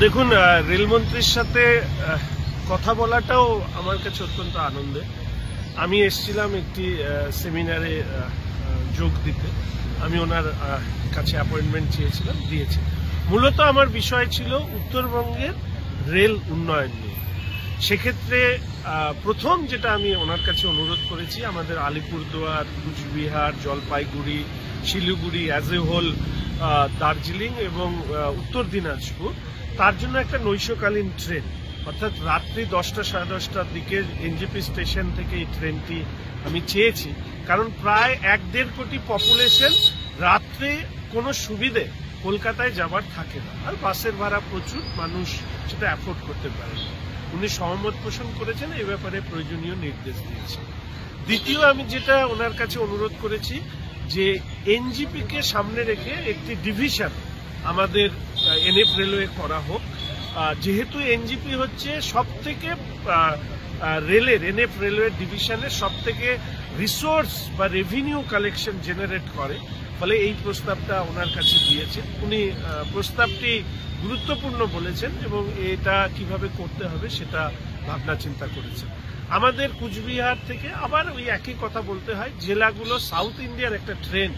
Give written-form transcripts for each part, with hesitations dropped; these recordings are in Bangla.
দেখুন, রেলমন্ত্রীর সাথে কথা বলাটাও আমার কাছে অত্যন্ত আনন্দের। আমি এসেছিলাম একটি সেমিনারে যোগ দিতে। আমি ওনার কাছে অ্যাপয়েন্টমেন্ট চেয়েছিলাম, দিয়েছি। মূলত আমার বিষয় ছিল উত্তরবঙ্গের রেল উন্নয়ন নিয়ে। সেক্ষেত্রে প্রথম যেটা আমি ওনার কাছে অনুরোধ করেছি, আমাদের Alipurduar, Cooch Behar, Jalpaiguri, Siliguri, as a whole Darjeeling এবং উত্তর দিনাজপুর, তার জন্য একটা নৈশকালীন ট্রেন, অর্থাৎ রাত্রি 10টা সাড়ে 10টার দিকে এনজেপি স্টেশন থেকে এই ট্রেনটি আমি চেয়েছি। কারণ প্রায় 1-1.5 কোটি পপুলেশন, রাত্রে কোনো সুবিধে কলকাতায় যাবার থাকে না, আর বাসের ভাড়া প্রচুর, মানুষ সেটা অ্যাফোর্ড করতে পারে না। উনি সহমত পোষণ করেছেন, এ ব্যাপারে প্রয়োজনীয় নির্দেশ দিয়েছেন। দ্বিতীয়, আমি যেটা ওনার কাছে অনুরোধ করেছি যে এনজিপি কে সামনে রেখে একটি ডিভিশন আমাদের এনএফ রেলওয়ে করা হোক। যেহেতু এনজিপি হচ্ছে সব থেকে রেলের, এনএফ রেলওয়ে ডিভিশনের সব থেকে রিসোর্স বা রেভিনিউ কালেকশন জেনারেট করে, ফলে এই প্রস্তাবটা ওনার কাছে দিয়েছেন। উনি প্রস্তাবটি গুরুত্বপূর্ণ বলেছেন এবং এটা কিভাবে করতে হবে সেটা ভাবনা চিন্তা করেছেন। আমাদের কুচবিহার থেকে আবার ওই একই কথা বলতে হয়, জেলাগুলো সাউথ ইন্ডিয়ার একটা ট্রেন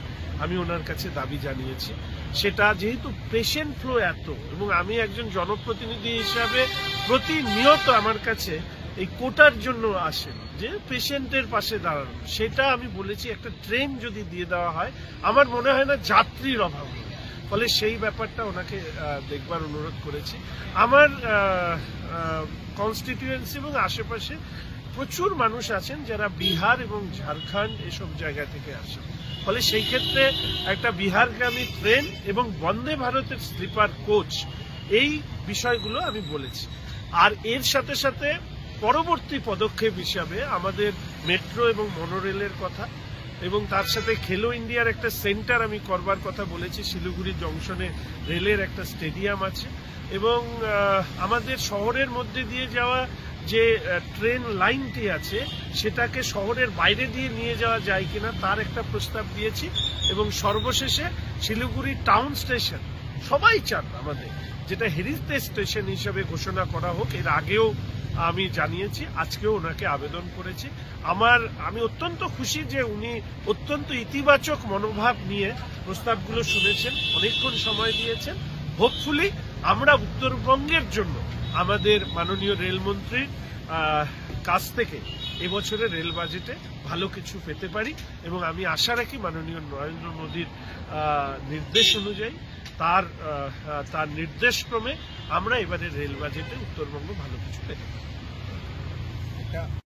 আমি ওনার কাছে দাবি জানিয়েছি। সেটা যেহেতু পেশেন্ট ফ্লো এত, এবং আমি একজন জনপ্রতিনিধি হিসাবে প্রতিনিয়ত আমার কাছে এই কোটার জন্য আসেন যে পেশেন্টের পাশে দাঁড়ানো, সেটা আমি বলেছি একটা ট্রেন যদি দিয়ে দেওয়া হয়, আমার মনে হয় না যাত্রীর অভাব হবে। ফলে সেই ব্যাপারটা ওনাকে দেখবার অনুরোধ করেছি। আমার কনস্টিটিউয়েন্সি এবং আশেপাশে প্রচুর মানুষ আছেন যারা বিহার এবং ঝাড়খণ্ড এসব জায়গা থেকে আসেন, ফলে সেই ক্ষেত্রে একটা বিহারগামী ট্রেন এবং বন্দে ভারতের স্লিপার কোচ, এই বিষয়গুলো আমি বলেছি। আর এর সাথে সাথে পরবর্তী পদক্ষেপ হিসাবে আমাদের মেট্রো এবং মনোরেলের কথা, এবং তার সাথে খেলো ইন্ডিয়ার একটা সেন্টার আমি করবার কথা বলেছি। শিলিগুড়ি জংশনে রেলের একটা স্টেডিয়াম আছে, এবং আমাদের শহরের মধ্যে দিয়ে যাওয়া যে ট্রেন লাইনটি আছে সেটাকে শহরের বাইরে দিয়ে নিয়ে যাওয়া যায় কিনা তার একটা প্রস্তাব দিয়েছি। এবং সর্বশেষে শিলিগুড়ি টাউন স্টেশন সবাই চান আমাদের, যেটা হেরিটেজ স্টেশন হিসেবে ঘোষণা করা হোক। এর আগেও আমি জানিয়েছি, আজকেও ওনাকে আবেদন করেছি। আমি অত্যন্ত খুশি যে উনি অত্যন্ত ইতিবাচক মনোভাব নিয়ে প্রস্তাবগুলো শুনেছেন, অনেকক্ষণ সময় দিয়েছেন। হোপফুলি আমরা উত্তরবঙ্গের জন্য আমাদের মাননীয় রেলমন্ত্রীর কাছ থেকে এবছরের রেল বাজেটে ভালো কিছু পেতে পারি, এবং আমি আশা রাখি মাননীয় নরেন্দ্র মোদীর নির্দেশ অনুযায়ী, তার নির্দেশক্রমে আমরা এবারে রেল বাজেটে উত্তরবঙ্গ ভালো কিছু পেতে পারি।